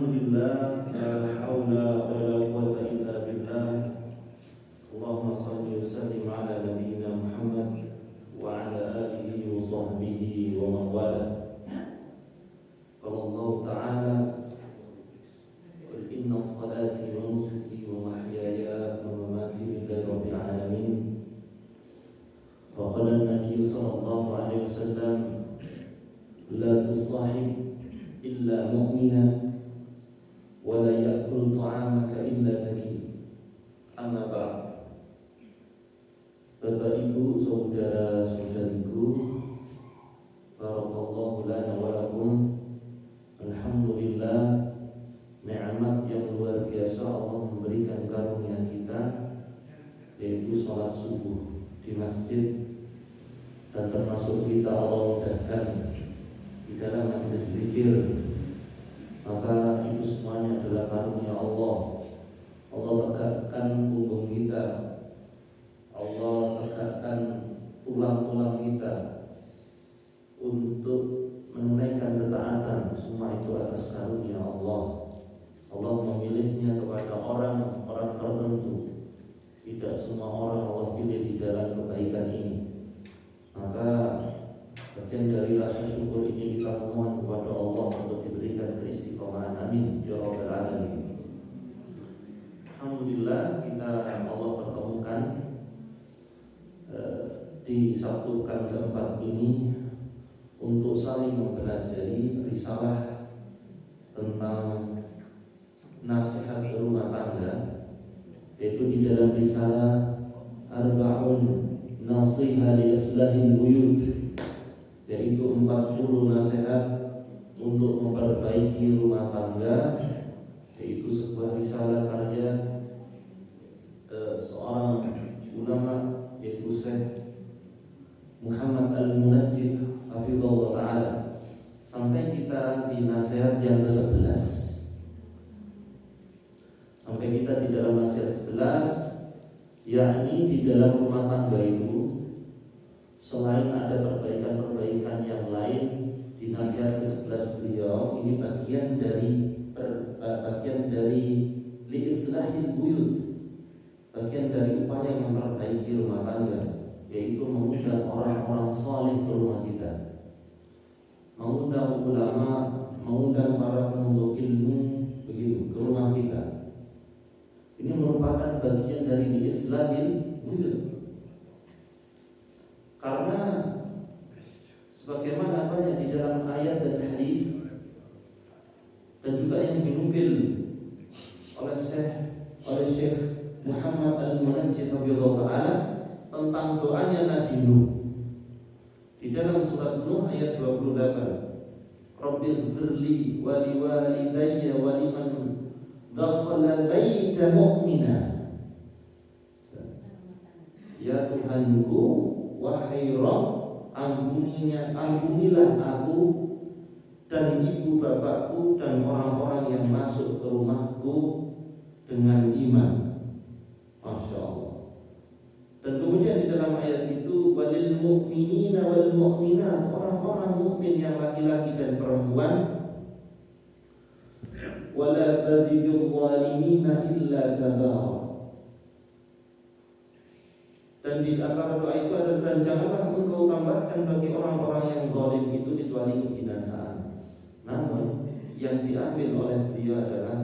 Alhamdulillah, la haula wa la quwwata illa billah. Allahumma shalli wa sallim ala nabiyyina Muhammad wa ala alihi wa sahbihi wa man wala. Qala Allah ta'ala, qul inna salati wa nusuki wa mahyaya wa mamati lillahi rabbil alamin. Wa qala an-nabiy sallallahu alaihi wasallam, la tusahib illa mu'mina wa la ya'kul ta'amaka illa taqi. Amma ba'd. Bapak Ibu, saudara-saudariku, barakallahu lana wa lakum. Alhamdulillah, nikmat yang luar biasa Allah memberikan karunia kita, yaitu salat subuh di masjid, dan termasuk kita Allah mudahkan di dalam majelis zikir. Maka itu semuanya adalah karunia Allah. Allah tegakkan punggung kita, Allah tegakkan tulang-tulang kita untuk menunaikan ketaatan. Semua itu atas karunia Allah. Allah memilihnya kepada orang-orang tertentu. Tidak semua orang Allah pilih di dalam kebaikan ini. Maka bagian dari rasa syukur ini kita mohon kepada Allah untuk diberikan keistiqomahan. Amin ya rabbal alamin. Alhamdulillah, kita Allah pertemukan di Sabtu pekan keempat ini untuk saling mempelajari risalah tentang nasihat rumah tangga, yaitu di dalam risalah Arba'un Nasihah li Islahil Buyut, yaitu 40 nasihat untuk memperbaiki rumah tangga, yaitu sebuah risalah karya seorang ulama, yaitu Syekh Muhammad Al-Munajjid hafizahullah ta'ala. Sampai kita di nasihat yang ke-11. Sampai kita di dalam nasihat 11, yakni di dalam rumah tangga itu selain ada perbaikan-perbaikan yang lain, di nasihat ke-11 beliau ini bagian dari li-islahil buyut, bagian dari upaya memperbaiki rumah tangga, yaitu mengundang orang-orang saleh ke rumah kita, mengundang ulama, mengundang para penuntut ilmu begitu ke rumah kita. Ini merupakan bagian dari li-islahil buyut. Karena sebagaimana banyak di dalam ayat dan hadis, dan juga yang dinukil oleh Syekh Muhammad Al-Munajjid radhiyallahu ta'ala tentang doanya Nabi Nuh di dalam surat Nuh ayat 28, Rabbighfirli wa liwalidayya wa liman dakhala baita mu'mina. Ya Tuhanku, wahai Rabb, ampunilah aku dan ibu bapakku dan orang-orang yang masuk ke rumahku dengan iman. Masya Allah. Dan kemudian di dalam ayat itu, walil mu'minina wal mu'minat, orang-orang mukmin yang laki-laki dan perempuan, wala tazidul zalimina illa tabara. Dan di antara doa itu ada, dan janganlah engkau tambahkan bagi orang-orang yang zalim itu kecuali kebinasaan. Namun yang diambil oleh beliau adalah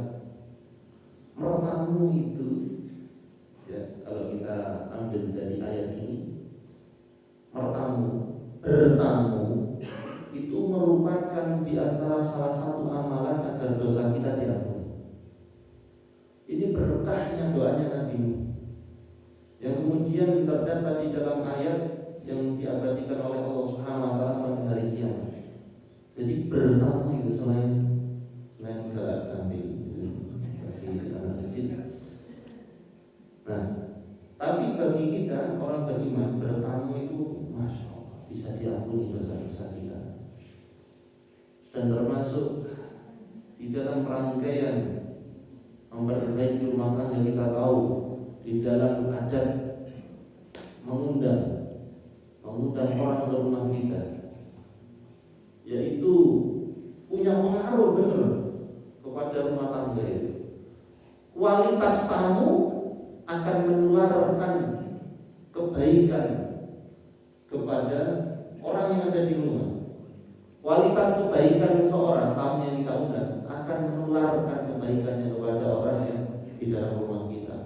mertamu itu, ya, kalau kita ambil dari ayat ini, bertamu itu merupakan di antara salah satu amalan agar dosa kita diampuni. Ini berkahnya doanya Nabi Nuh, yang kemudian terdapat di dalam ayat yang diabadikan oleh Allah Subhanahu wa taala sampai hari kiamat. Jadi bertamu itu selain galak kambing bagi anak kecil. Nah, tapi bagi kita orang beriman, bertamu itu Masya Allah, bisa diampuni dosa-dosa kita. Dan termasuk di dalam rangkaian memperbaiki rumah tangga, kita tahu di dalam adat mengundang orang ke rumah kita, yaitu punya pengaruh benar kepada rumah tangga itu. Kualitas tamu akan menularkan kebaikan kepada orang yang ada di rumah. Kualitas kebaikan seseorang tamu yang kita undang akan menularkan kebaikannya kepada orang yang di dalam rumah kita.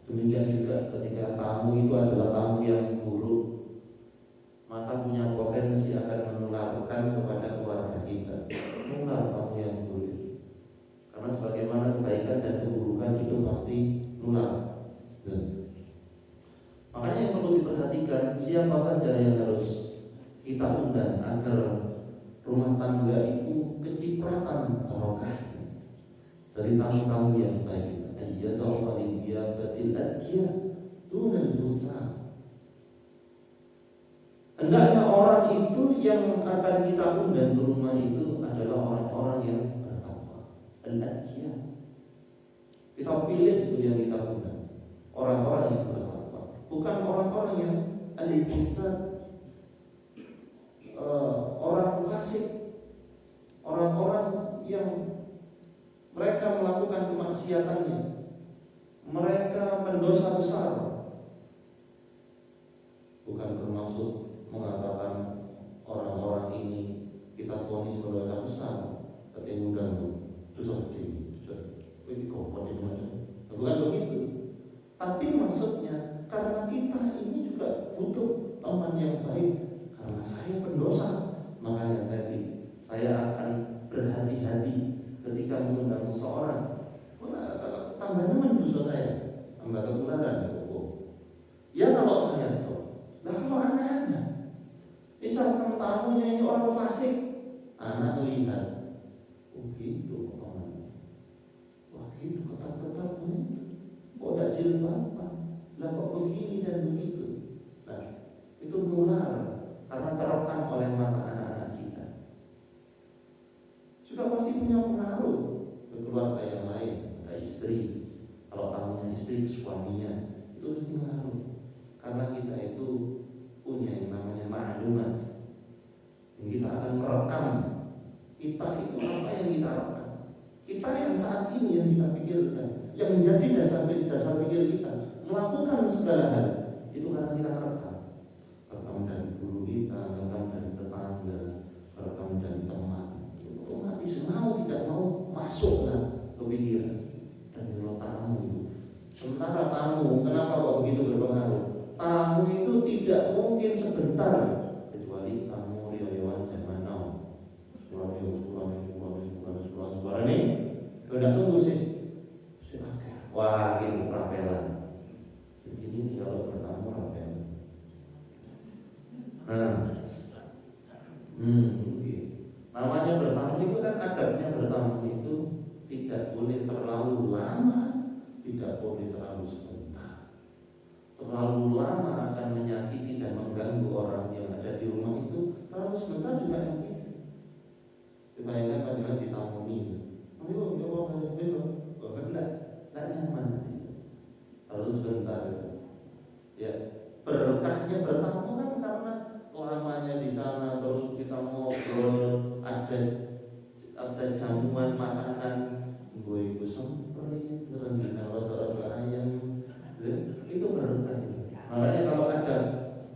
Demikian juga ketika tamu itu adalah tamu yang buruk, maka punya potensi akan menularkan kepada keluarga kita. Menular tamu yang buruk. Karena sebagaimana kebaikan dan keburukan itu pasti nular. Makanya yang perlu diperhatikan, siapa saja yang harus kita undang agar rumah tangga itu kecipratan barokah dari tamu-tamu yang baik. Ayyadahu waliyabatil adkiyah dunal fusah. Hendaknya orang itu yang akan kita undang ke rumah itu adalah orang-orang yang bertakwa. Al-adkiyah. Kita pilih itu yang kita undang, orang-orang yang bertakwa, bukan orang-orang yang al-fisad, orang fasik, orang-orang yang mereka melakukan kemaksiatannya, mereka pendosa besar. Bukan bermaksud mengatakan orang-orang ini kita vonis pendosa besar, tapi undang itu seperti ini kompon ini macam, bukan begitu. Tapi maksudnya karena kita ini juga butuh teman yang baik. Karena saya pendosa, makanya saya akan berhati-hati ketika mengundang seseorang. Tambah nemen dosa saya, tambah ketularan. Ya kalau saya tahu, nah kalau anak-anak, misalkan tamunya ini orang fasik, anak lihat, oh gitu teman, wah gitu ketat-ketat begitu, kok tidak jilbaban, lah kok begini dan begitu. Nah itu nular karena terekam oleh mata anak-anak kita. Juga pasti punya pengaruh ke keluarga yang lain, ke istri. Kalau tamunya istri, suaminya, itu pasti pengaruh. Karena kita itu punya yang namanya ma'lumat. Kita akan merekam kita itu apa yang kita rekam. Kita yang saat ini yang kita pikirkan, yang menjadi dasar pikir kita, melakukan segala hal itu karena kita rekam. Rekam dari guru kita, rekam dari tetangga, rekam dari teman. Otomatis mau tidak mau masuklah ke pikiran. Dan kalau tamu itu, sementara tamu kenapa kok begitu berpengaruh? Tamu itu tidak mungkin sebentar, kecuali tamu riawan zaman now. Suara ini udah tunggu sih. Wah, gitu rapelan. Begini nih kalau bertamu rapelan. Namanya bertamu itu kan adabnya bertamu itu tidak boleh terlalu lama, tidak boleh terlalu sebentar. Terlalu lama akan menyakiti dan mengganggu orang yang ada di rumah itu. Terlalu sebentar juga menyakiti. Bayangkan bagaimana ditamuni. Tidak nyaman. Terlalu sebentar. Ya, berkahnya bertamu kan karena lamanya di sana, terus kita ngobrol, ada jamuan makanan, gue itu semprit, rendang rada-rada ayam, itu berkah. Makanya kalau ada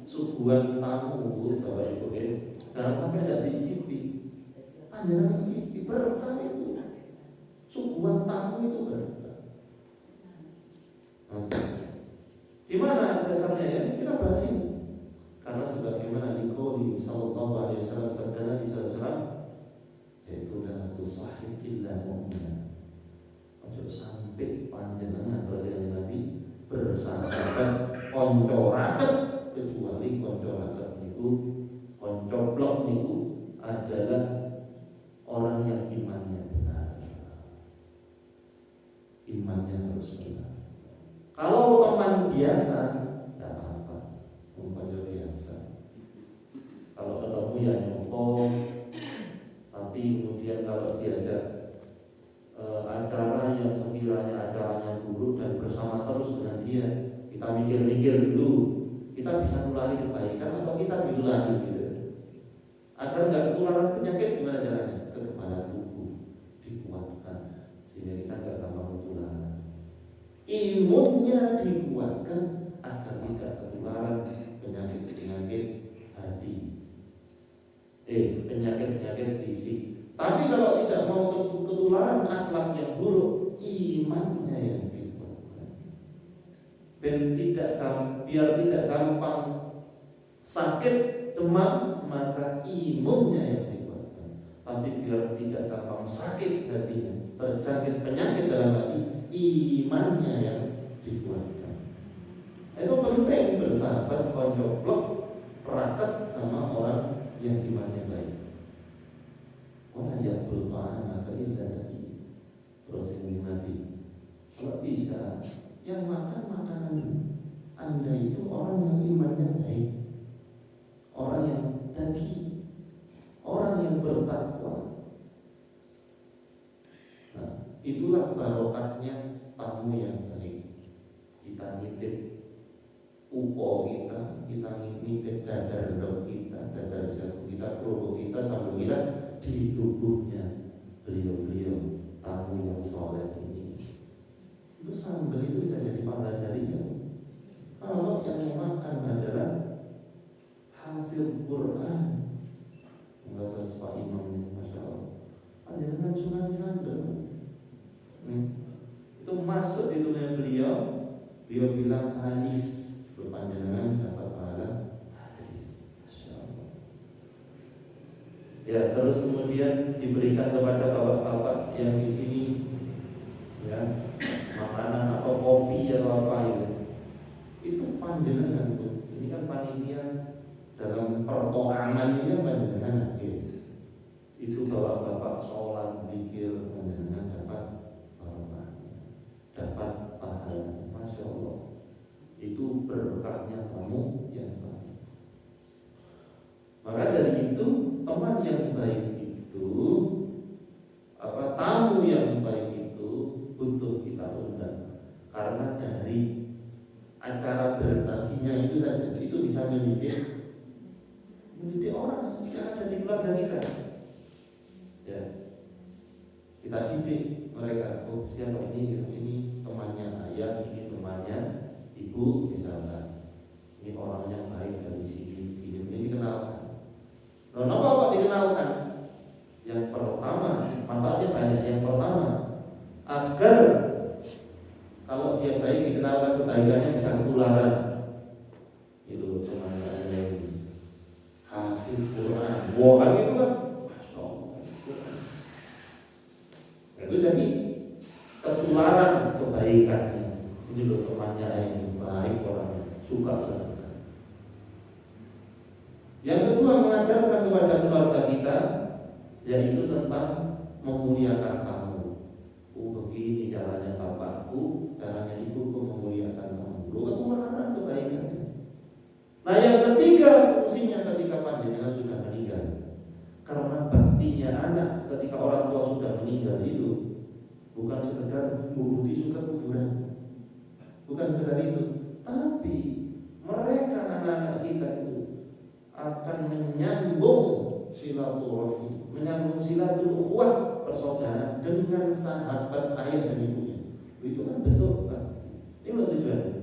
suguhan tamu, bapak ibu, jangan sampai tidak dicicipi. Jangan dicicipi, berkah itu. Suguhan tamu itu berkah. Di mana dasarnya ya? Kita bahas ini. Karena sebagaimana dikoli sallallahu alaihi wasallam sabda Nabi sallallahu alaihi wasallam, yaitu la tusahib illa mu'min. Ojo sampai panjenengan presiden Nabi bersahabat konco raket kecuali konco raket niku, konco blok niku adalah orang yang imannya benar. Imannya harus benar. Kalau teman biasa, tidak apa-apa, konco biasa. Kalau ketemu ya nyokong, tapi kemudian kalau diajak acara yang sekiranya acaranya buruk dan bersama terus dengan dia, kita mikir-mikir dulu, kita bisa nulari kebaikan atau kita ditulari gitu. Agar nggak ketularan penyakit gimana caranya? Kekebalan tubuh dikuatkan, sehingga kita nggak gampang ketularan. Imunnya dikuatkan agar tidak ketularan penyakit-penyakit hati, penyakit-penyakit fisik. Tapi kalau tidak mau ketularan akhlak yang buruk, imannya yang dikuatkan. Biar tidak gampang sakit demam, maka imunnya yang dikuatkan. Tapi biar tidak gampang sakit hatinya, tersakit penyakit dalam hati, imannya yang dikuatkan. Itu penting bersahabat, koncoplok, raket sama orang yang imannya baik. Orang yang bertahan agar indah tadi. Terus yang Nabi, kalau bisa yang makan makanan Anda itu orang yang imannya baik, orang yang tadi, orang yang bertakwa. Nah, itulah barokahnya tamu yang baik. Kita nitip upo kita nitip dadar kita, dadar jago kita, kerupuk kita, sambal kita di tubuhnya beliau-beliau tamu yang soleh ini. Itu sambal itu bisa jadi pahala jariah. Kalau yang memakan adalah hafil Quran, enggak tahu Pak Imam, masya Allah, panjangan sungai sambal. Itu masuk di tubuhnya beliau bilang alif, berpanjangan dapat pahala. Ya, terus kemudian diberikan kepada bapak-bapak yang di sini, ya, makanan atau kopi atau apa itu panjenengan tuh. Ini kan panitia dalam pertoangan ini kan panjenengan, gitu. Itu bapak-bapak sholat zikir panjenengan dapat barokahnya, dapat pahala. Masya Allah, itu berkahnya kamu yang baik. Maka dari itu teman yang baik itu, tamu yang baik itu butuh kita undang. Karena dari acara berbaginya itu saja, itu bisa mendidik orang yang ada di keluarga kita. Ya, kita didik mereka. Oh, siapa ini temannya ayah, ini temannya ibu, misalnya. Ini orang yang baik dari sini, ini dikenalkan. Kenapa kok dikenalkan? Yang pertama, manfaatnya banyak. Yang pertama, agar kalau dia baik dikenalkan kebaikannya bisa ketularan. Itu cuma hafid Quran. Wah, kan itu kan, masya Allah. Itu jadi ketularan kebaikannya. Ini loh temannya yang baik, orangnya suka sedekah. Yang kedua, mengajarkan kepada keluarga kita, yaitu tentang memuliakan tamu. Begini caranya bapakku, caranya ibuku memuliakan tamu. Ketularan kebaikannya. Nah, yang ketiga fungsinya ketika panjenengan sudah meninggal. Karena baktinya anak ketika orang tua sudah meninggal itu bukan sekedar mengikuti suka kuburan, bukan sekedar itu, tapi mereka anak-anak kita itu akan menyambung silaturahmi, menyambung silatul ukhuwah persaudaraan dengan sahabat ayah dan ibunya. Itu kan bentuk bakti. Ini loh tujuannya.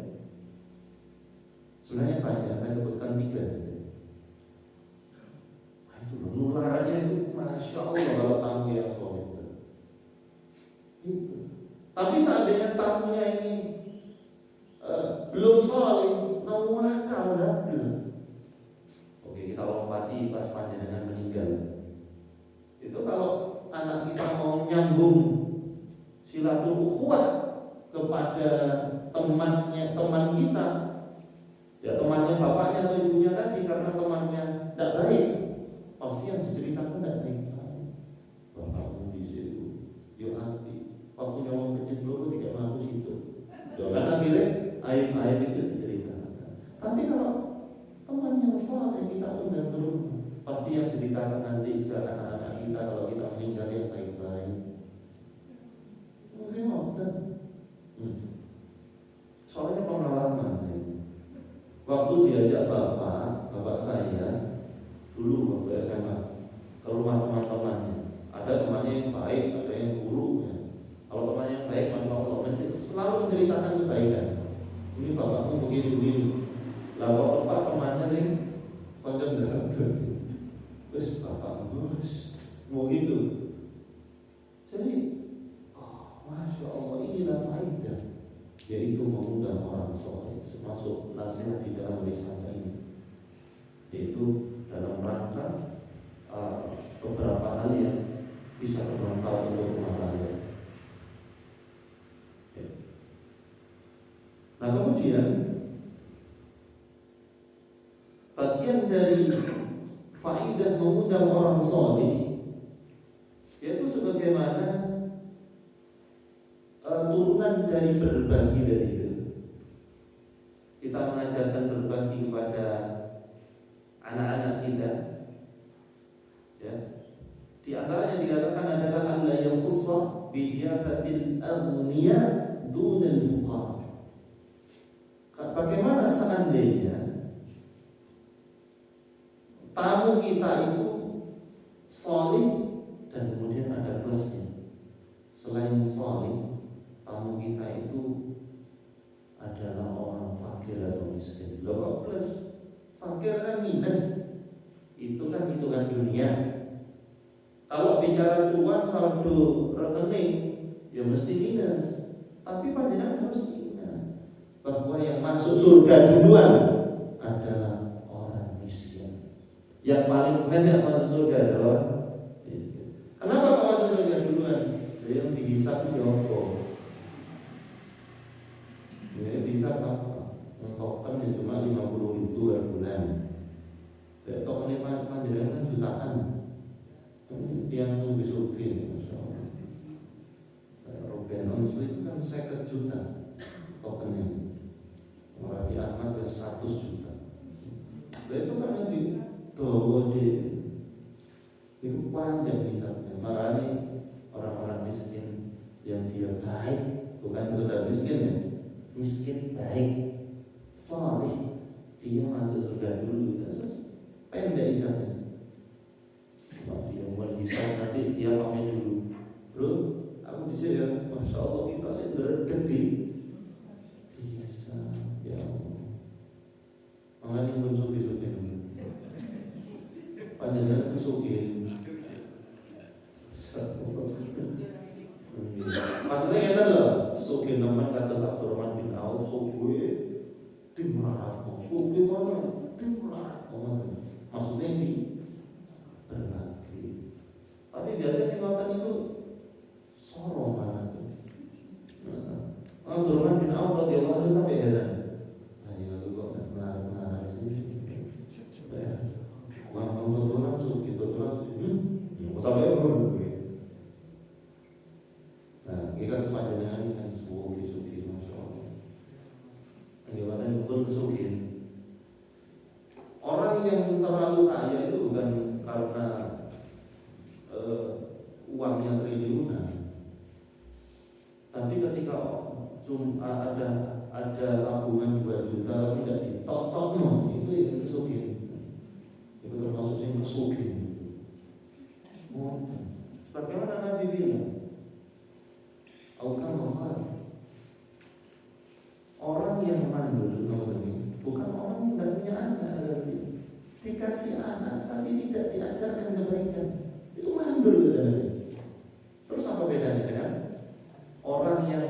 Sebenarnya banyak, saya sebutkan 3 saja. Itu penularannya itu masya Allah kalau tamu yang soleh. Itu. Tapi seandainya tamunya ini belum soleh, nawakal dah. Oke, kita lompati pas panjenengan meninggal. Itu kalau anak kita mau nyambung silatul ukhuwah kepada teman kita, ya temannya bapaknya atau ibunya tadi, karena temannya tidak baik, pasti yang diceritakan tidak baik. Bapakmu di situ, yo anti, waktu nyolong kecil dulu tidak mampu situ. Kan akhirnya aib-aib itu diceritakan. Tapi kalau teman yang saleh kita undang terus, pasti yang ceritakan nanti ke anak-anak kita kalau kita meninggal yang baik-baik. Mungkin waktu soalnya pengalaman ini. Waktu diajak bapak saya dulu waktu SMA ke rumah teman-temannya, ada temannya yang baik, ada yang buruk. Kalau Mau gitu. Jadi, Masya Allah, inilah faedah, yaitu mengundang orang soleh, termasuk nasihat di dalam wisata ini, yaitu dalam rangka beberapa hal yang bisa bermanfaat untuk rumah tangga. Nah, kemudian bagian dari faedah mengundang orang soleh, yaitu sebagaimana turunan dari berbagi dari itu. Kita mengajarkan berbagi kepada anak-anak kita. Ya. Di antaranya dikatakan adalah alla yakhussa bi diyafatil aghniya dunal fuqara. Bagaimana seandainya tamu kita itu soleh dan kemudian ada plusnya. Selain soleh, tamu kita itu adalah orang fakir atau miskin. Loh kok plus? Fakir kan minus. Itu kan hitungan dunia. Kalau bicara cuan saldo rekening, ya mesti minus. Tapi panjenengan harus ingat bahwa yang masuk surga duluan adalah orang miskin. Yang paling banyak masuk surga adalah miskin. Kenapa kok masuk surga duluan? Yang dihisap Joko. Ini bisa apa? Token yang cuma 50.000 per bulan. Token ini panjenengan jutaan. Ini yang sugi-sugi, Masya Allah. Ruben Onsli itu kan 50 juta tokennya. Rafi Ahmad ke 100 juta. Itu kan nanti doa itu panjang hisapnya. Makanya orang-orang miskin yang dia baik, bukan sekedar miskin ya, miskin baik, saleh, dia masuk surga dulu. Pendek hisapnya. Dia mulai hisap nanti dia pamit dulu. Bro, aku disini ya, Masya Allah kita sederet gede. Bisa, ya Allah. Makanya pun sugi-sugi dulu. Panjangan kesugi. Maksudnya kita loh, sugi namanya kata Abdurrahman bin Auf, sugi dimurah, sugi mana? Dimurah, maksudnya ini berbagi. Tapi biasanya singkatan itu sorong banget. Abdurrahman bin Auf radhiyallahu anhu sampai heran. Ayo lu kok menarik sini. Uang tutulan sugi, sampai aku. Nah, kita sepanjangnya ini kan sugi, Masya Allah. Bagaimana pun kesugihan. Orang yang terlalu kaya itu bukan karena uangnya triliunan, tapi ketika cuma ada tabungan 2 juta tidak ditok-tok, itu yang kesugihan. Itu termasuk yang kesugihan. Bagaimana Nabi bilang? Orang yang mandul bukan orang yang tidak punya anak, dikasih anak tapi tidak diajarkan kebaikan, itu mandul gitu. Terus apa bedanya dengan orang yang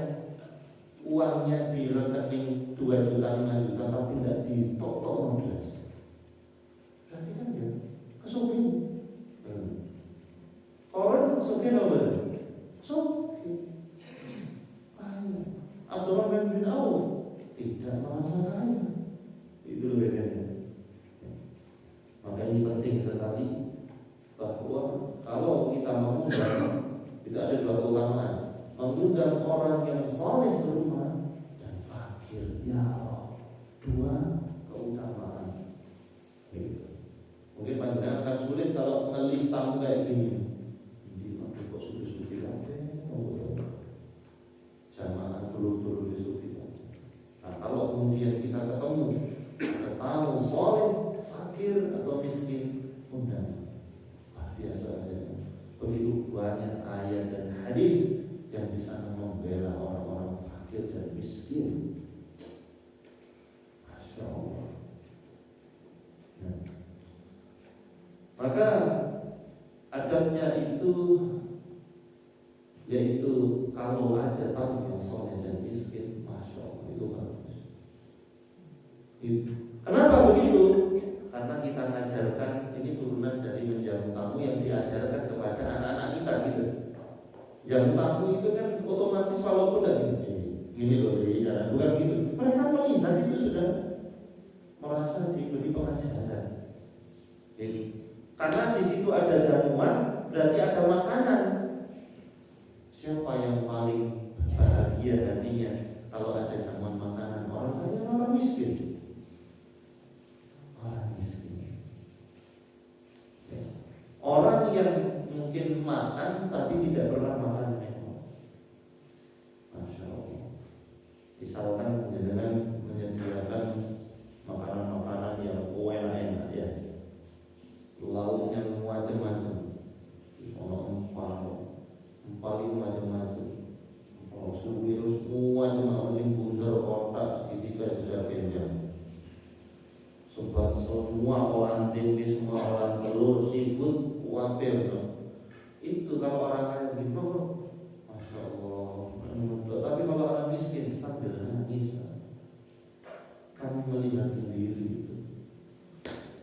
uangnya di rekening 2 juta 5 juta tapi tidak ditok-tok 16? Berarti kan dia kesugihan. Orang kesugihan apa? Abdurrahman bin Auf tidak merasa kaya. Itu bedanya. Maka ini penting sekali bahwa kalau kita mengundang, tidak ada 2 keutamaan. Mengundang orang yang saleh ke rumah dan fakir, ya Allah, 2 keutamaan. Gitu. Mungkin panjenengan akan sulit kalau ngelis tamu kayak gini. Kok sudah-sudah jamaah turun di sufi. Nah, kalau kemudian kita ketemu tamu soleh, fakir atau miskin, undang. Biasa saja. Begitu banyak ayat dan hadis yang bisa membela orang-orang fakir dan miskin. Masya Allah. Nah, maka Adabnya itu yaitu kalau ada tamu yang soleh dan miskin, masya Allah itu bagus. Kenapa begitu? Karena kita mengajarkan ini turunan dari menjamu tamu yang diajarkan kepada anak-anak kita gitu. Jamu tamu itu kan otomatis walaupun gini loh ya, bukan gitu. Mereka melihat itu sudah merasa diberi pengajaran. Jadi, karena di situ ada jamuan, berarti ada makanan. Siapa yang paling bahagia hatinya kalau ada jamuan makanan? Orang kaya, orang miskin. Orang miskin. Orang yang mungkin makan tapi tidak pernah makan memang. Masya Allah. Misalkan dengan menyediakan makanan-makanan yang enak-enak ya, lauknya macam-macam, empal macam-macam, suwir semua macam-macam, bundar otak segitiga sudah kenyang. Sebab semua olahan tempe, semua olahan telur, seafood, wabel. Itu kalau orang kaya gitu, masya Allah. Tapi kalau orang miskin sambil nangis, kamu melihat sendiri itu.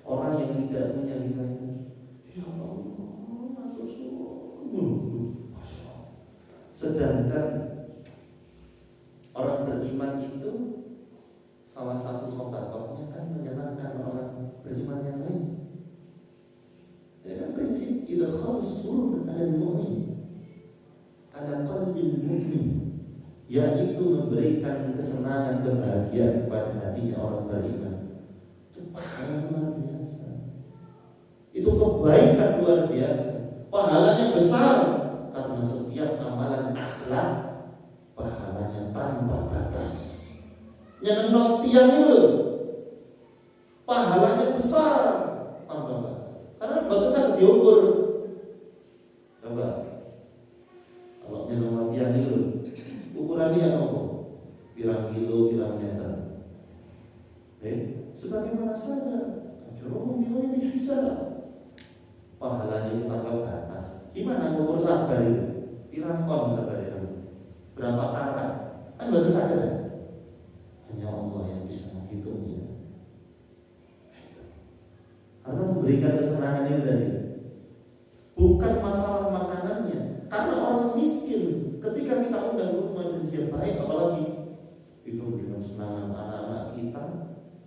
Orang yang tidak punya hidayah, ya Allah, masya Allah. Sedangkan orang beriman itu salah satu sodakohnya kan menyenangkan orang beriman yang lain. Ya kan prinsip idkhal surur al-mu'min ala qalbil mu'min, yaitu memberikan kesenangan, kebahagiaan kepada hatinya orang beriman. Itu pahala luar biasa. Itu kebaikan luar biasa. Pahalanya besar karena setiap amalan akhlak pahalanya tanpa batas. Yang tiang itu pahalanya besar tanpa batas. Karena batas sangat diukur. Coba kalau nyenong tiang itu ukurannya apa? Pirang kilo, pirang meter. Sebagaimana saja Jurung bilang ini bisa pahalanya itu tanpa batas. Gimana ngukur sabar itu? Pirang ton sabar itu? Berapa karat? Kan baru saja. Hanya Allah yang bisa menghitungnya. Karena memberikan kesenangan itu tadi bukan masalah makanannya. Karena orang miskin ketika kita undang rumah dan dia baik, apalagi itu dengan senang anak-anak kita,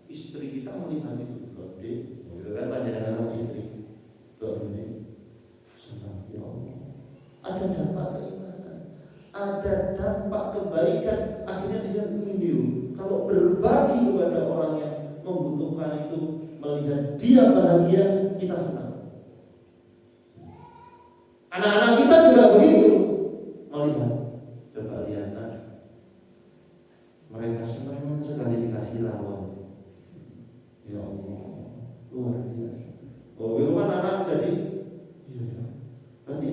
istri kita melihat itu gede, gitu kan, panjangan sama istri gede, senang ya Allah. Ada dampak keimanan, ada dampak kebaikan. Akhirnya dia ingin kalau berbagi kepada orang yang membutuhkan itu, melihat dia bahagia, kita senang. Anak-anak kita juga begitu melihat. Coba lihat, mereka senang sekali dikasih lawan. Ya Allah, luar biasa. Oh, itu kan anak jadi, ya, berarti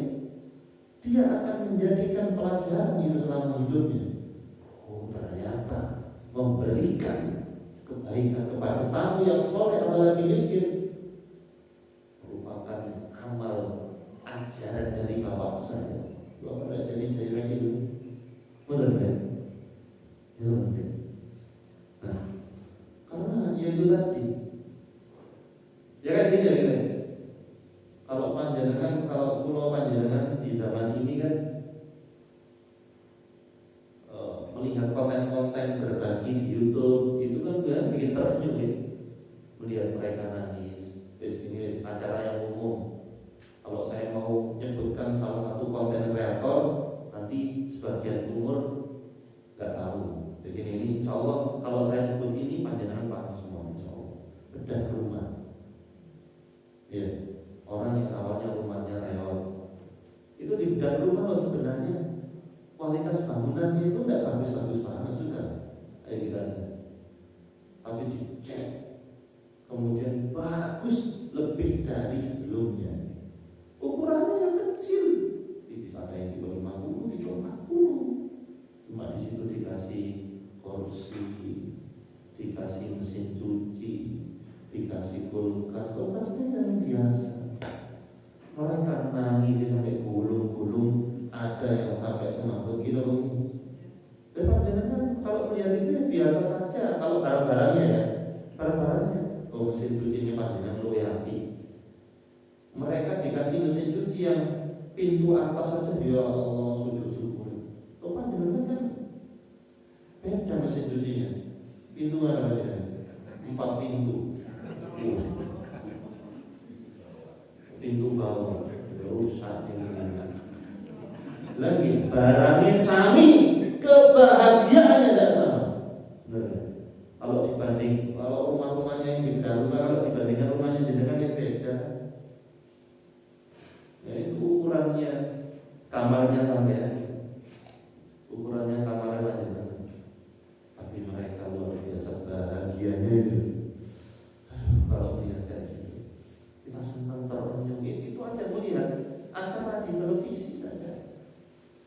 dia akan menjadikan pelajaran itu selama hidupnya. Oh, ternyata memberikan kebaikan kepada tamu yang soleh apalagi miskin merupakan amal ajaran dari bapak saya. Bapak tidak jadi lagi dulu, benar kan? Ya benar. Nah, karena ya itu tadi, ya kan gini ya. Kalau pulau panjenengan di zaman ini kan melihat konten-konten berbagi di YouTube itu kan bikin terenyuh ya. Melihat mereka nangis. Ini acara yang umum. Kalau saya mau menyebutkan salah satu konten kreator, nanti sebagian umur nggak tahu. Jadi ini insya Allah kalau saya sebut ini panjenengan paham semua insya Allah. Bedah rumah. Ya, orang yang awalnya rumahnya reot itu di bedah rumah loh sebenarnya kualitas bangunannya itu tidak bagus-bagus banget juga kayak gitu. Tapi dicek kemudian bagus lebih dari sebelumnya. Ukurannya yang kecil, bisa ada yang di bawah 50, di bawah 40. Cuma di situ dikasih kursi, dikasih mesin cuci, dikasih kulkas yang biasa. Mereka dikasih mesin cuci yang pintu atas saja ya Allah sujud syukur. Kok panjenengan kan beda mesin cucinya. Pintu mana aja? 4 pintu. Pintu bawah rusak ini. Lagi barangnya sami, kebahagiaannya tidak sama. Benar. Kalau rumah-rumahnya yang beda, kalau dibandingkan rumahnya jenengan yang beda, ya itu ukurannya kamarnya sampai ukurannya kamarnya macam-macam. Tapi mereka luar biasa bahagianya itu. Kalau melihat kayak gitu, kita senang terenyuh. Itu aja melihat acara di televisi saja.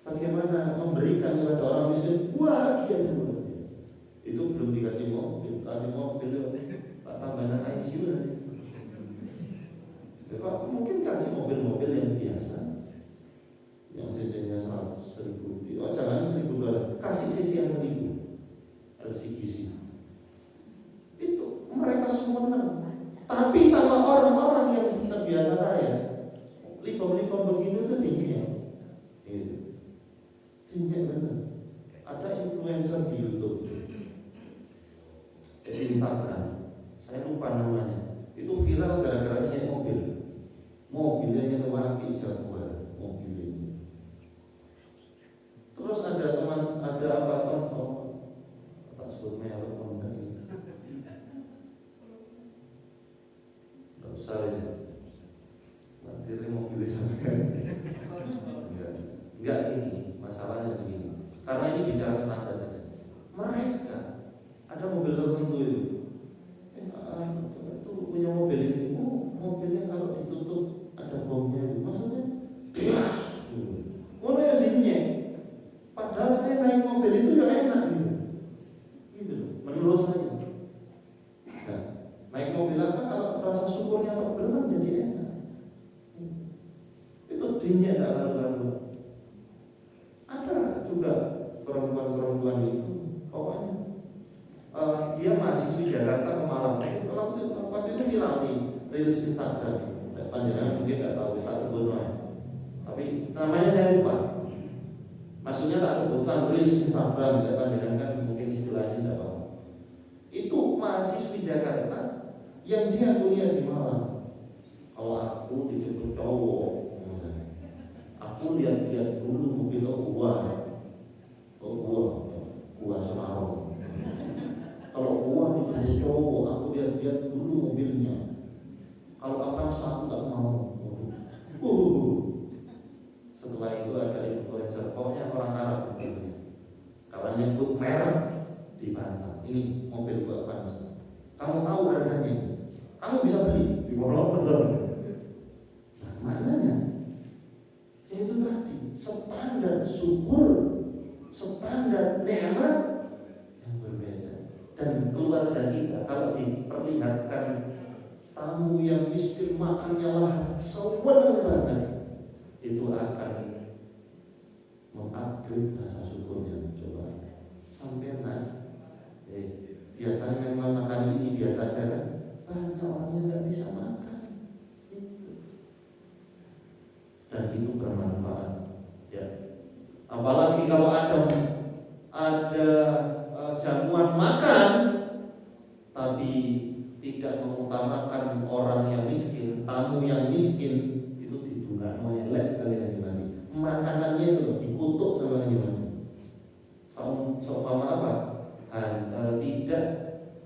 Bagaimana memberikan kepada orang miskin bahagia luar biasa. Itu belum dikasih mobil, Pak tambahan ICU nanti. Ya, Pak, mungkin kasih mobil-mobil yang biasa, yang cc-nya 100.000. Oh jangan 1.200, kasih cc yang 1.000 LCGC. Itu mereka semua menang. Tapi sama orang-orang yang terbiasa kaya, lipom-lipom begitu tuh tinggi ya. Tinggi benar. Ada influencer di YouTube, di Instagram, saya lupa namanya. Itu viral gara-gara naik mobil. Mobilnya Wapi Jaguar, mobil ini. Terus ada teman, tak sebut merek enggak ini. Enggak usah aja. Nanti mobil sampai. Enggak ini, masalahnya begini. Karena ini bicara standar saja. Mereka ada mobil tertentu itu. Itu punya mobil ini. Mobilnya kalau ditutup ada bomnya itu. Maksudnya mulai aslinya. Padahal saya naik mobil itu ya enak gitu. Gitu menurut saya. Nah, naik mobil apa kalau rasa syukurnya tebel kan jadi enak. Itu dinnya tidak lalu-lalu. Ada juga perempuan-perempuan itu pokoknya dia mahasiswi Jakarta ke Malang. Waktu itu viral di reels Instagram. Panjenengan mungkin nggak tahu, tak sebutnya. Tapi namanya saya lupa. Maksudnya tak sebutkan reels Instagram. Panjenengan kan mungkin istilahnya tidak tahu. Itu mahasiswi Jakarta yang dia kuliah di Malang. Kalau aku dijemput cowok, aku lihat-lihat dulu mobil gua Semarang. Kalau gua dijemput cowok, aku lihat-lihat dulu mobilnya. Kalau Avanza aku nggak mau. Setelah itu ada influencer, pokoknya orang Arab. Kalau nyebut merek dibantah. Ini mobil gua Avanza. Kamu tahu harganya? Kamu bisa beli di Malang betul. Nah, maknanya itu tadi standar syukur, standar nikmat yang berbeda. Dan keluarga kita kalau diperlihatkan tamu yang miskin makannya lah sewenang banget, itu akan mengupgrade rasa syukurnya. Coba sampai biasanya memang makan ini biasa aja kan, banyak orang yang nggak bisa makan itu. Dan itu bermanfaat ya. Apalagi kalau ada jamuan makan tapi tidak mengutamakan orang yang miskin, tamu yang miskin, itu diduga melek kalian gimana? Makanannya itu dikutuk sama gimana? Seumpama apa? Tidak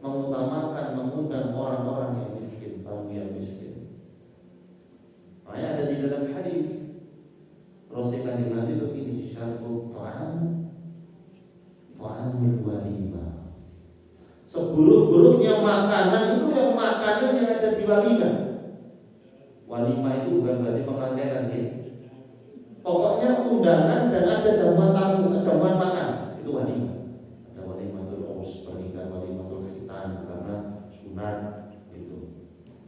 mengutamakan, mengundang orang-orang yang miskin, tamu yang miskin. Makanya ada di dalam hadis Rasul Kanjeng Nabi begini, syarul ta'amul walimah. Seburuk-buruknya makanan itu yang makanan yang ada di walimah. Walimah itu bukan berarti pengantinan ya. Pokoknya undangan dan ada jamuan tamu, jamuan makan, itu walimah. Ada walimatul urs, pernikahan, walimatul khitan karena sunat itu.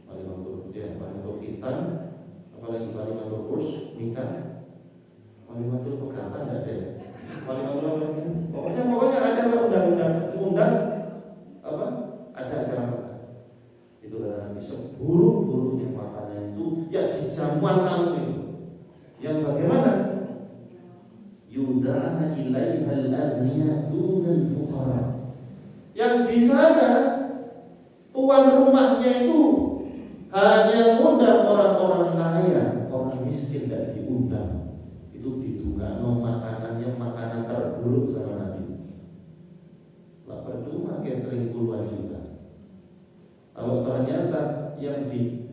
Walimatul khitan, apalagi walimatul urs, nikah. Walimatul pegatan enggak ada. Walimatul pokoknya ada undang apa? Ada acara makan. Itu kata Nabi, seburuk-buruknya makanan itu ya di jamuan kamu itu, yang bagaimana? Yuda'a ilaihal aghniya dunal fuqara. Yang di sana tuan rumahnya itu hanya undang orang-orang kaya, orang miskin tidak diundang. Itu ditunggang makanannya makanan terburuk sama Nabi. Lah percuma catering puluhan juta. Kalau ternyata yang di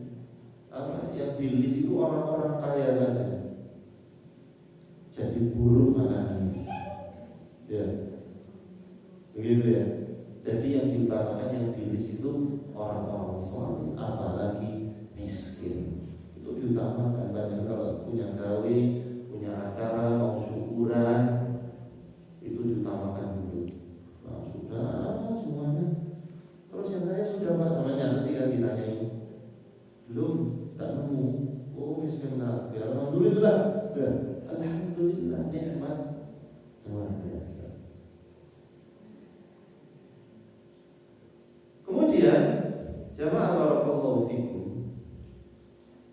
list itu orang-orang kaya saja, jadi buruk makanannya. Ya, begitu ya. Jadi yang diutamakan yang di list itu orang-orang saleh, apalagi miskin. Itu diutamakan. Banyak kalau punya gawe, punya acara, mau syukuran, itu diutamakan dulu. Nah, sudah semuanya. Terus yang saya sudah Pak namanya nanti kan ditanyain, belum, tak nemu. Oh miskin nak, ya alhamdulillah, ya alhamdulillah nikmat luar biasa. Kemudian jamaah barakallahu fikum,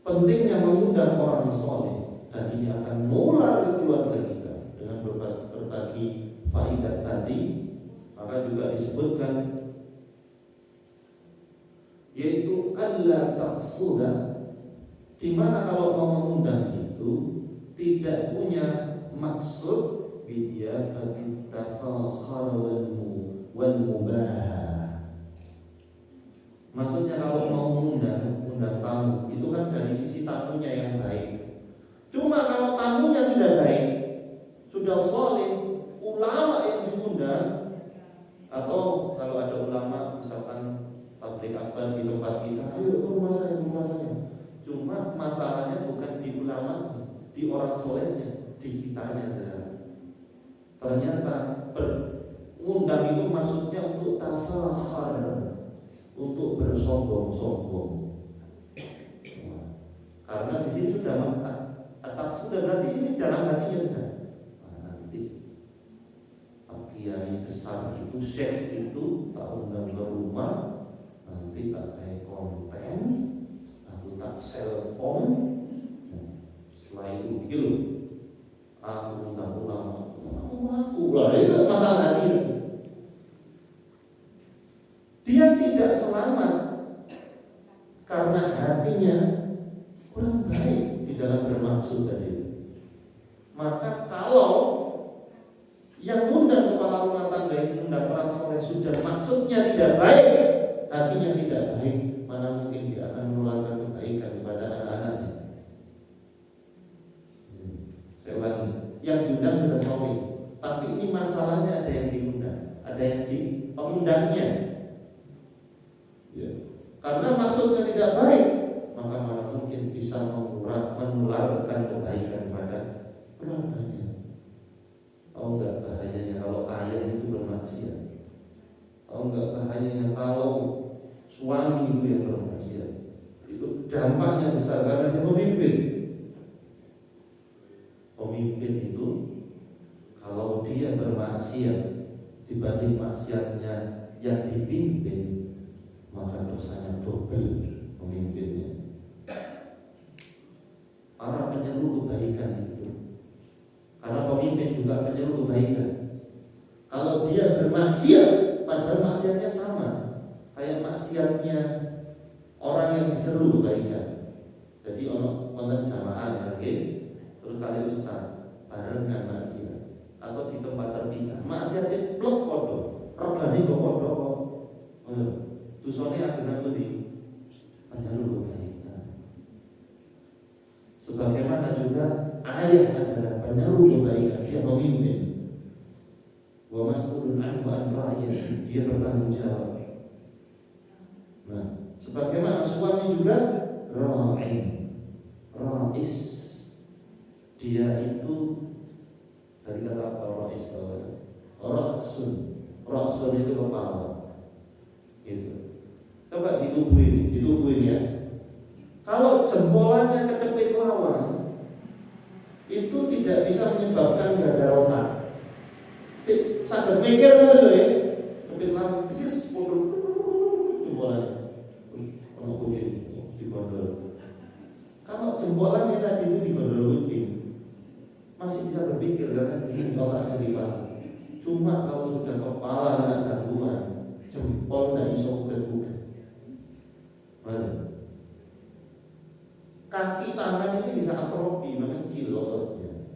pentingnya mengundang orang soleh, dan ini akan menular ke keluarga kita dengan berbagi faidah tadi. Maka juga disebutkan yaitu alla taqsuda, di mana kalau mau mengundang itu tidak punya maksud bidyafatit tafakhar wal mubah. Maksudnya kalau mau mengundang tamu itu kan dari sisi tamunya yang baik. Cuma kalau tamunya sudah baik, sudah soleh, ulama yang diundang, atau kalau ada ulama misalkan tabligh akbar di tempat kita, ayo ke rumah saya. Cuma masalahnya bukan di ulama, di orang solehnya, di kitanya saja. Ternyata mengundang itu maksudnya untuk tafakhar, untuk bersombong-sombong. Karena di sini sudah sudah berarti ini dalam hatinya sudah. Nanti Pak Kiai besar itu, syekh itu tak undang ke rumah, nanti tak kayak konten, aku tak selpon. Setelah itu begitu, aku undang ulama, aku lah itu masalah dia. Dia tidak selamat karena hatinya kurang baik di dalam bermaksud tadi. Maka kalau yang undang kepala rumah tangga itu undang orang soleh sudah maksudnya tidak baik, hatinya tidak baik, mana mungkin dia akan menularkan kebaikan kepada anak-anaknya. Saya ulangi, yang diundang sudah soleh, tapi ini masalahnya ada yang diundang, ada yang di pengundangnya. Ya. Karena maksudnya tidak baik, maka mana mungkin bisa menularkan kebaikan pada keluarganya. Tahu nggak bahayanya kalau ayah itu bermaksiat? Tahu nggak bahayanya kalau suami itu yang bermaksiat? Itu dampaknya besar karena dia pemimpin. Pemimpin itu kalau dia bermaksiat dibanding maksiatnya yang dipimpin, maka dosanya double pemimpinnya. Para penyeru kebaikan itu, karena pemimpin juga penyeru kebaikan. Kalau dia bermaksiat, padahal maksiatnya sama, kayak maksiatnya orang yang diseru kebaikan. Jadi ono konten jamaah lagi, terus kali ustaz barengan maksiat, atau di tempat terpisah, maksiatnya plek podo, regane kok podo kok. Dusone akhirnya tuh di penyeru kebaikan. Sebagaimana juga ayah adalah penyeru kebaikan, dia memimpin. Wa mas'ulun anhu an ra'iyati, dia bertanggung jawab. Nah, sebagaimana suami juga ra'is, dia itu dari kata apa ra'is? Ra'sun itu kepala. Gitu. Coba ditubuhin ya. Kalau jempolannya kecepit lawang, itu tidak bisa menyebabkan gagal otak. Sadar mikir kan ya, cepit lawang, yes, jempolannya, terus kalau begini di gondol. Kalau jempolannya tadi itu digondol kucing masih bisa berpikir karena di sini otaknya dipakai. Cuma kalau sudah kepala kena gangguan, jempol tidak bisa buka-buka. Kaki tangan ini bisa atrofi, mengecil ototnya.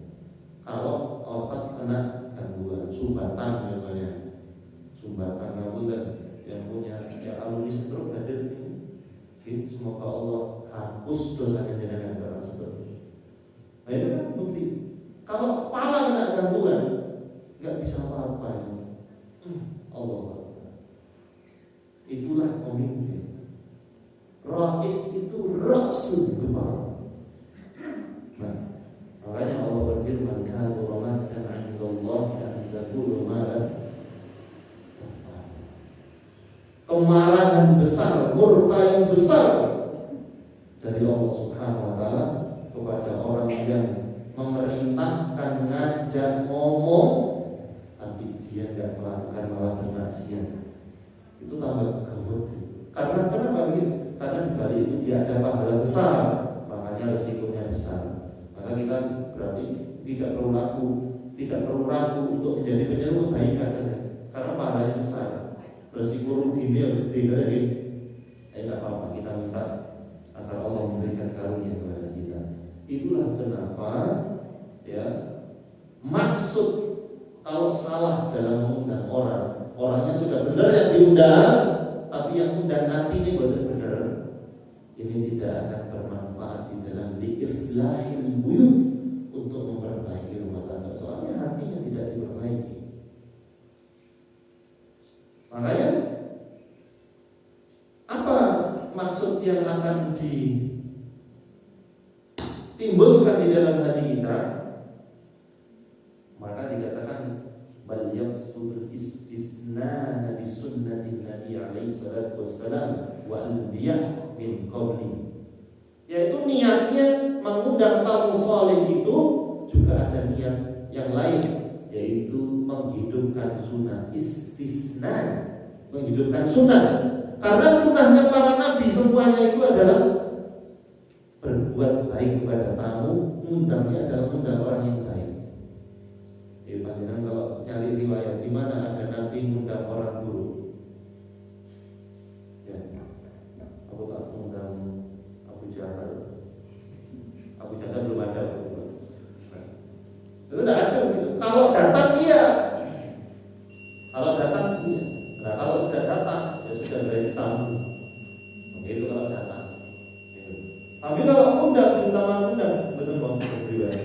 Kalau otak kena gangguan, sumbatan namanya. Sumbatan kamu kan yang punya alumni stroke hadir ini. Semoga Allah hapus dosanya jenengan karena seperti itu. Nah itu kan bukti. Kalau kepala kena gangguan, nggak bisa apa-apa ya. Allah. Itulah pemimpin. Rais itu rasul kepala. Nah, makanya Allah berfirman, "Kanu rahmatan 'indallahi an taqulu ma la taf'al." Kemarahan besar, murka yang besar dari Allah Subhanahu wa taala kepada orang yang memerintahkan ngajak ngomong tapi dia tidak melakukan malah bermaksiat. Itu tambah gawat. Karena kenapa begitu? Karena di balik itu dia ada pahala besar, makanya resikonya besar. Maka kita berarti tidak perlu ragu untuk menjadi penyeru kebaikan, karena pahalanya besar. Resiko ruginya gede lagi. Tidak apa-apa, kita minta agar Allah memberikan karunia kepada kita. Itulah kenapa ya maksud kalau salah dalam mengundang orang, orangnya sudah benar yang diundang, tapi yang undang nanti ini benar-benar ini tidak akan bermanfaat di dalam islahil buyut untuk memperbaiki rumah tangga. Soalnya hatinya tidak diperbaiki. Makanya apa maksud yang akan ditimbulkan di dalam hati kita? Maka dikatakan bal yaqsul istisna bi sunnati Nabi alaihi salatu wassalam wa anbiya min qabli. Yaitu niatnya mengundang tamu saleh itu juga ada niat yang lain, yaitu menghidupkan sunnah. Istisna, menghidupkan sunnah. Karena sunnahnya para nabi semuanya itu adalah berbuat baik kepada tamu, undangnya adalah undang orang yang baik. Ya, panjenengan kalau nyari riwayat di mana ada nabi mengundang orang buruk, ya, aku tak mengundang Abu Jahal. Abu Jahal belum ada. Itu tidak ada gitu. Kalau datang iya, kalau datang iya. Nah kalau sudah datang ya sudah berarti tamu. Begitu kalau datang. Tapi kalau undang, utama undang, betul mau berriwayat.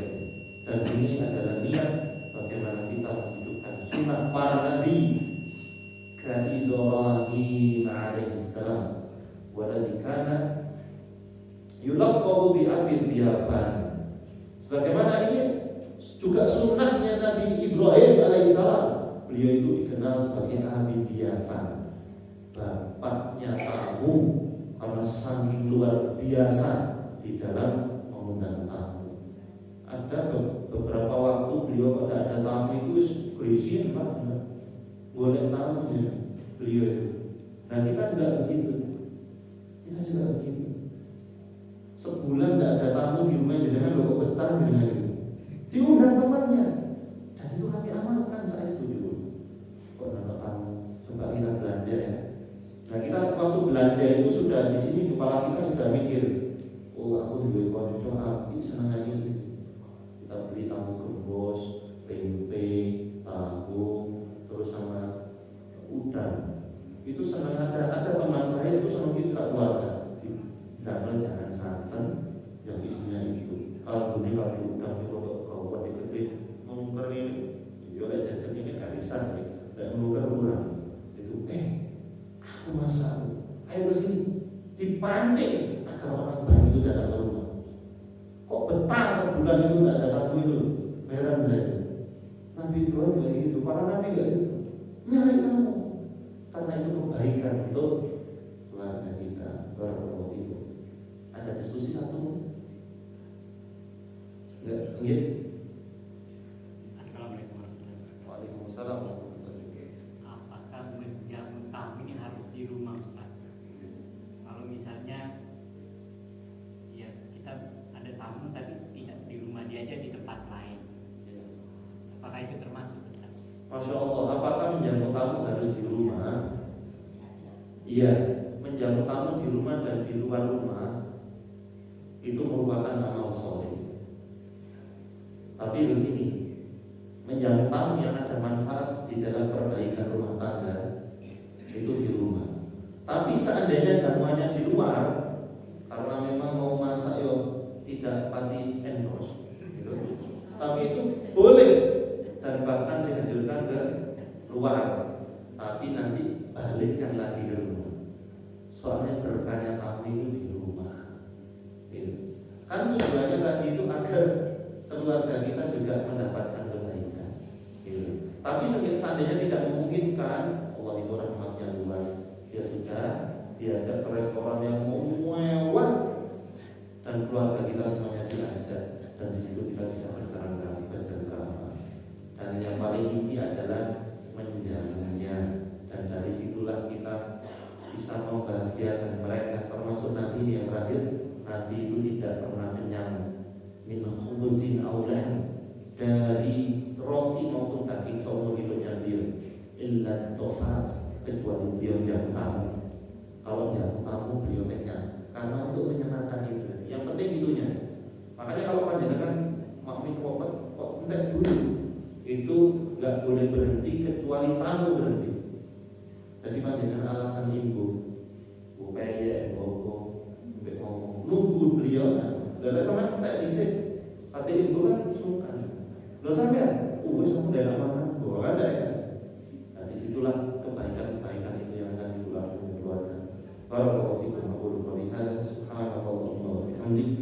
Dan ini adalah niat bagaimana kita menghidupkan sunnah para nabi. Kali Ibrahim alaihissalam, waladikana yulaqabu bi abi dhiyafan. Sebagaimana ini juga sunnahnya Nabi Ibrahim alaihissalam. Beliau itu dikenal sebagai abi dhiyafan, bapaknya tamu, karena saking luar biasa di dalam mengundang tamu. Ada beberapa waktu beliau pada ada tamu itu berisian banget, boleh tamu ya beliau itu. Nah kita juga begitu, Sebulan tidak ada tamu di rumah jenengan, lo kok betah dengan itu. Diundang temannya, dan itu kami amalkan. Saya setuju. Kok ada tamu, coba kita belanja ya. Nah kita waktu belanja itu sudah di sini kepala kita sudah mikir, oh aku dibeli konco api senang ini. Kita beli tahu gembos, tempe, tahu, terus sama udang. Itu senang ada teman saya itu senang itu tak keluarga. Tidak jangan santan yang isinya itu. Kalau bunyi kalau udang itu kau buat gede, mengungkar ini, oleh jajan ini garisan, dan mengungkar ulang itu. Aku masak, ayo kesini, dipancing agar orang baik itu datang ke rumah. Kok betah sebulan itu tidak ada tamu itu, heran deh. Nabi Ibrahim kayak gitu, para nabi kayak gitu, nyari tamu, karena itu kebaikan untuk keluarga kita. Barakallahu fikum. Ada diskusi satu? Enggak? Iya. Assalamualaikum warahmatullahi wabarakatuh. Waalaikumsalam. Apakah menjamu tamu ini harus di rumah, Ustaz? Kalau misalnya ya kita ada tamu aja di tempat lain. Apakah itu termasuk? Masya Allah, apakah menjamu tamu harus di rumah? Iya, menjamu tamu di rumah dan di luar rumah itu merupakan amal soleh. Tapi begini, menjamu tamu yang ada manfaat di dalam perbaikan rumah tangga itu di rumah. Tapi seandainya jamuannya di luar, karena memang mau masak yo tidak pati endorse, gitu. Tapi itu boleh dan bahkan dianjurkan ke luar. Tapi nanti balikkan lagi ke rumah. Soalnya berkahnya tamu itu di rumah. Gitu. Kan tujuannya tadi itu agar keluarga kita juga mendapatkan kebaikan. Gitu. Tapi seandainya tidak memungkinkan, Allah itu rahmatnya luas. Ya sudah, diajak ke restoran yang mewah dan keluarga kita semuanya diajak, dan di situ kita bisa bercengkrama. Dan yang paling inti adalah menjamunya, dan dari situlah kita bisa membahagiakan mereka. Termasuk Nabi yang terakhir, Nabi itu tidak pernah kenyang min khubuzin aulan, dari roti maupun daging seumur hidupnya beliau, illa tofaz, kecuali beliau jamu tamu. Kalau jamu tamu beliau kenyang, karena untuk menyenangkan itu. Yang penting itunya. Makanya kalau panjenengan mau mikropet kok entek dulu, itu nggak boleh berhenti kecuali tamu berhenti. Jadi panjenengan alasan ibu, upaya ngomong nunggu beliau. Lalu sama entek disik, hati ibu kan sungkan. Lo sampai, sama daerah mana? Gua ada ya. Nah disitulah kebaikan itu yang akan diulang keluarga. Barakallahu fikum wa qul qawli hadza subhanallah wa bihamdihi